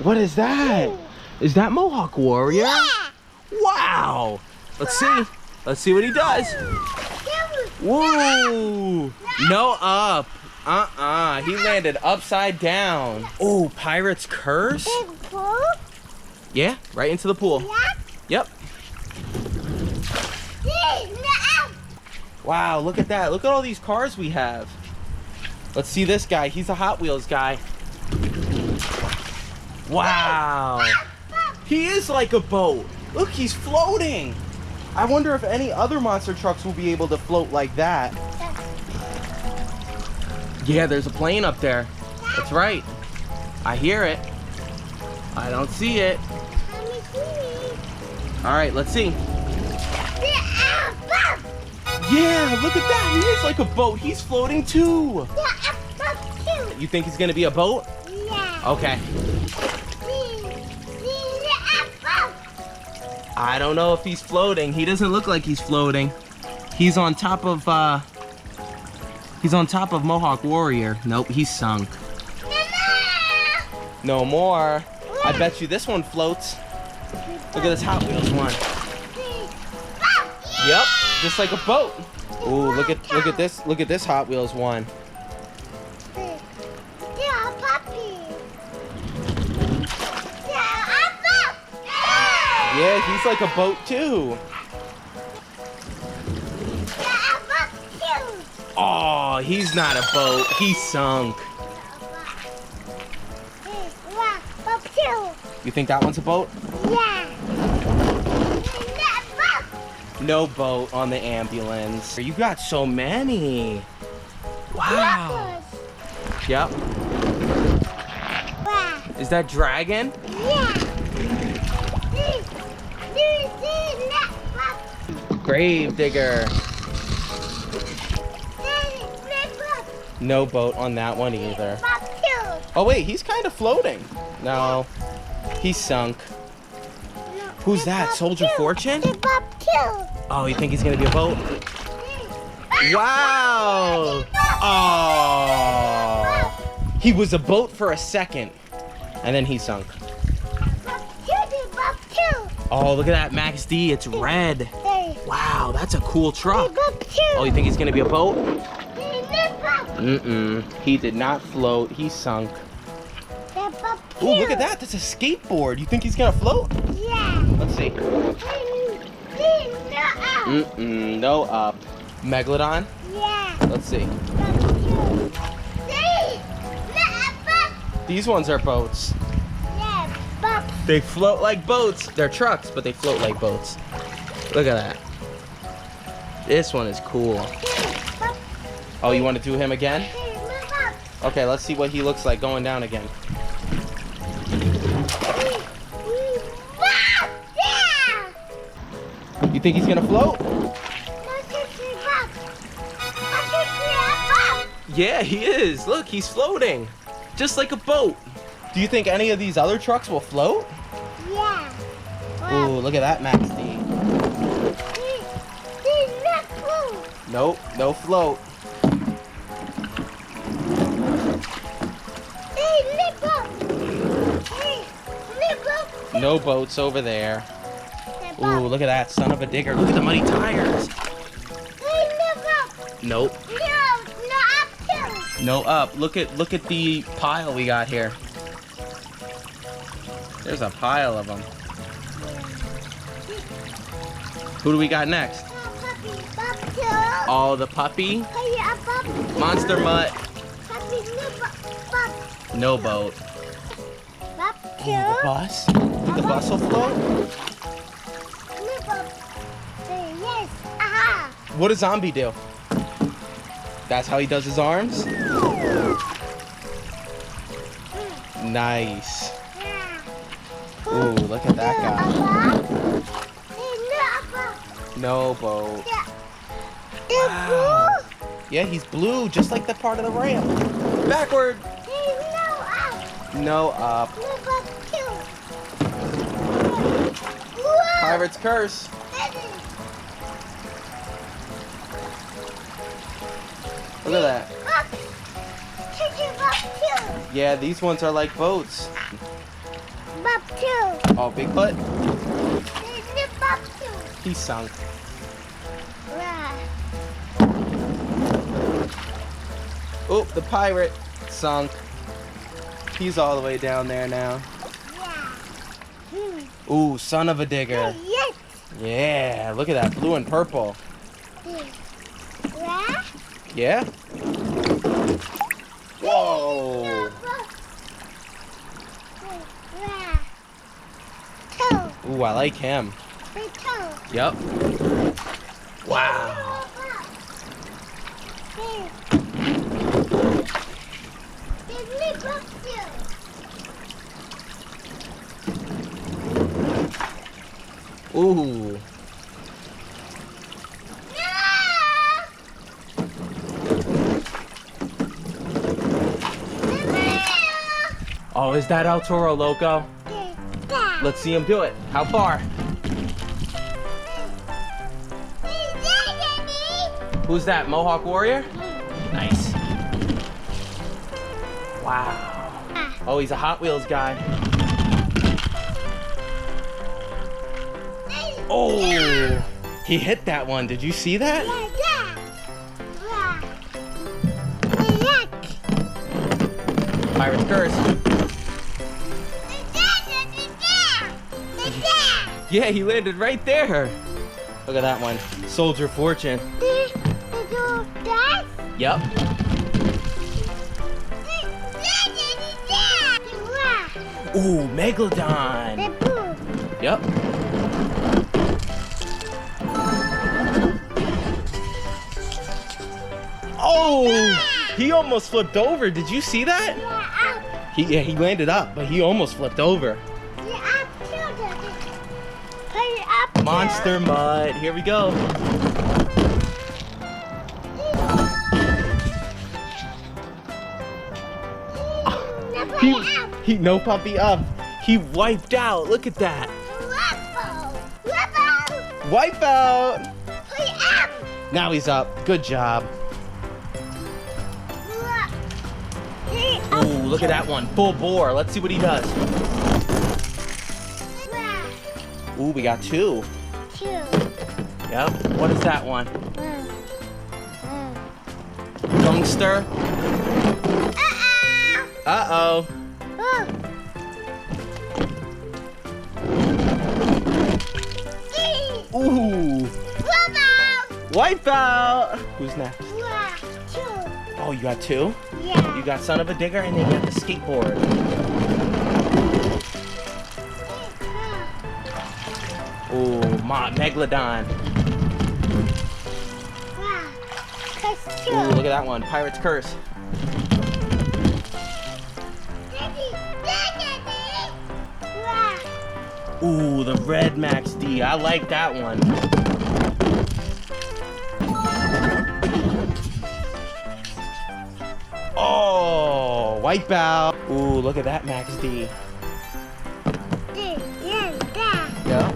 What is that? Is that Mohawk Warrior? Yeah. Wow. Let's see. Let's see what he does. Whoa. No up. He landed upside down. Oh, Pirate's Curse? Yeah, right into the pool. Yep. Wow, look at that. Look at all these cars we have. Let's see this guy. He's a Hot Wheels guy. Wow. He is like a boat. Look, he's floating. I wonder if any other monster trucks will be able to float like that. Yeah, there's a plane up there. That's right. I hear it. I don't see it. All right, let's see. Yeah, look at that. He is like a boat. He's floating too. You think he's gonna be a boat? Yeah. Okay. I don't know if he's floating. He doesn't look like he's floating. He's on top of Mohawk Warrior. Nope, he's sunk. No more. I bet you this one floats. Look at this Hot Wheels one. Yep, just like a boat. Ooh, look at this. Look at this Hot Wheels one. Yeah, he's like a boat too. Oh, he's not a boat. He's sunk. You think that one's a boat? Yeah. No boat on the ambulance. You got so many. Wow. Yep. Wow. Is that Dragon? Yeah. Grave Digger. No boat on that one either. Oh wait, he's kind of floating. No, he's sunk. Who's that? Soldier Fortune? Oh, you think he's gonna be a boat? Wow! Oh! He was a boat for a second, and then he sunk. Oh, look at that Max D. It's red. Wow, that's a cool truck. Oh, you think he's gonna be a boat? Mm-mm. He did not float. He sunk. Oh, look at that. That's a skateboard. You think he's gonna float? Yeah. Let's see. Mm-mm. No up. Megalodon? Yeah. Let's see. These ones are boats. They float like boats. They're trucks, but they float like boats. Look at that. This one is cool. Oh, you want to do him again? Okay, let's see what he looks like going down again. You think he's gonna float? Yeah, he is. Look, he's floating. Just like a boat. Do you think any of these other trucks will float? Yeah. Ooh, look at that Max D. Nope, no float. No boats over there. Ooh, look at that son of a digger. Look at the muddy tires. Nope. No up. Look at the pile we got here. There's a pile of them. Who do we got next? Oh, the puppy? Monster Mutt. No boat. Oh, the bus? The bus will float? What does Zombie do? That's how he does his arms? Nice. Ooh, look at that guy. No boat. Wow. Yeah, he's blue, just like the part of the ramp. Backward. No up. Pirate's Curse. Look at that. Yeah, these ones are like boats. Oh, Bigfoot? He's sunk. Oh, the pirate sunk. He's all the way down there now. Ooh, son of a digger. Yeah, look at that blue and purple. Yeah? Whoa. Ooh, I like him. Yep. Wow. Ooh. Oh, is that El Toro Loco? Let's see him do it. How far? Who's that, Mohawk Warrior? Nice. Wow. Oh, he's a Hot Wheels guy. Oh, he hit that one. Did you see that? Pirate's Curse. Yeah, he landed right there. Look at that one. Soldier Fortune. Yep. Ooh, Megalodon. Yep. Oh, he almost flipped over. Did you see that? Yeah, he landed up, but he almost flipped over. Monster Mud. Here we go. He no puppy up. He wiped out. Look at that. Wipe out. Now he's up. Good job. Ooh, look at that one. Full bore. Let's see what he does. Ooh, we got two. Yep. What is that one? Gangster. Uh-oh. Ooh. Wipe out. Who's next? Oh, you got two? Yeah. You got Son of a Digger and then you got the skateboard. Ooh, Megalodon. Ooh, look at that one. Pirate's Curse. Ooh, the Red Max D. I like that one. Oh, wipe out. Ooh, look at that Max D. Yeah.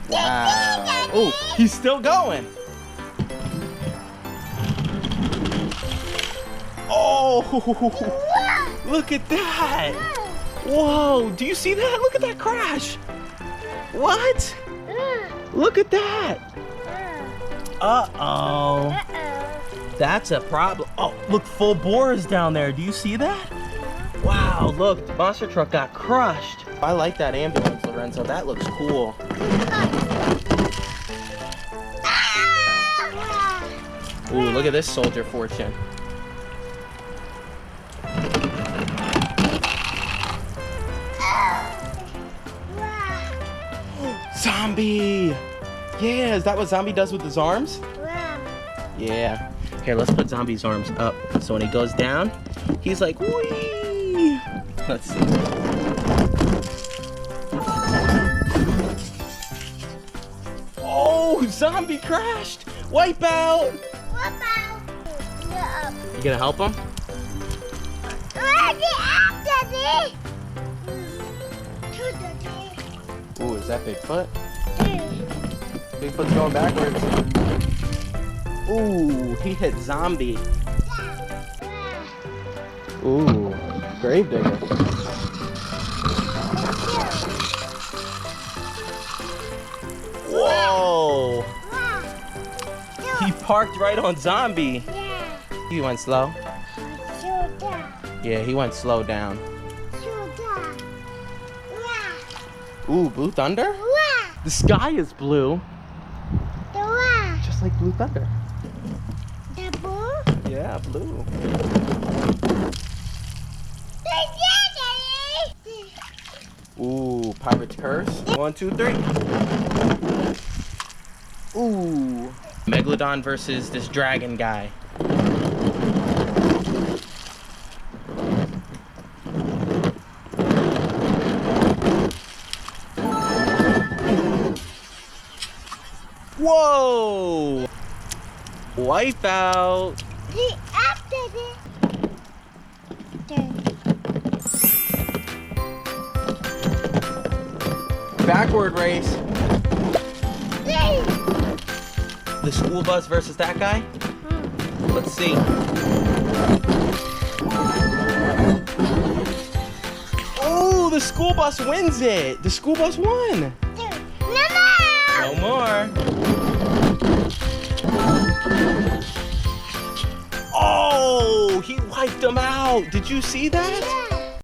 Wow. Ooh, he's still going. Oh, look at that. Whoa, do you see that? Look at that crash. What? Look at that. Uh-oh. That's a problem. Oh, look, full bore is down there. Do you see that? Wow, look, the monster truck got crushed. I like that ambulance, Lorenzo. That looks cool. Ooh, look at this Soldier Fortune. Zombie! Yeah, is that what Zombie does with his arms? Yeah. Here, let's put Zombie's arms up. So when he goes down, he's like, whee! Let's see. Oh, Zombie crashed! Wipe out! You gonna help him? Ooh, is that Bigfoot? Bigfoot's going backwards. Ooh, he hit Zombie. Ooh, Gravedigger. parked right on Zombie. Yeah. He went slow. Slow down. Yeah, he went slow down. Slow down. Yeah. Ooh, Blue Thunder? Wow. The sky is blue, The wow. just like Blue Thunder. The blue. Yeah, blue. Ooh, Pirate's Curse. 1, 2, 3. Ooh. Megalodon versus this dragon guy. Whoa! Wipe out. He after it. Backward race. Hey. The school bus versus that guy? Let's see. Oh, the school bus wins it. The school bus won. No more. Oh, he wiped them out. Did you see that? Yeah.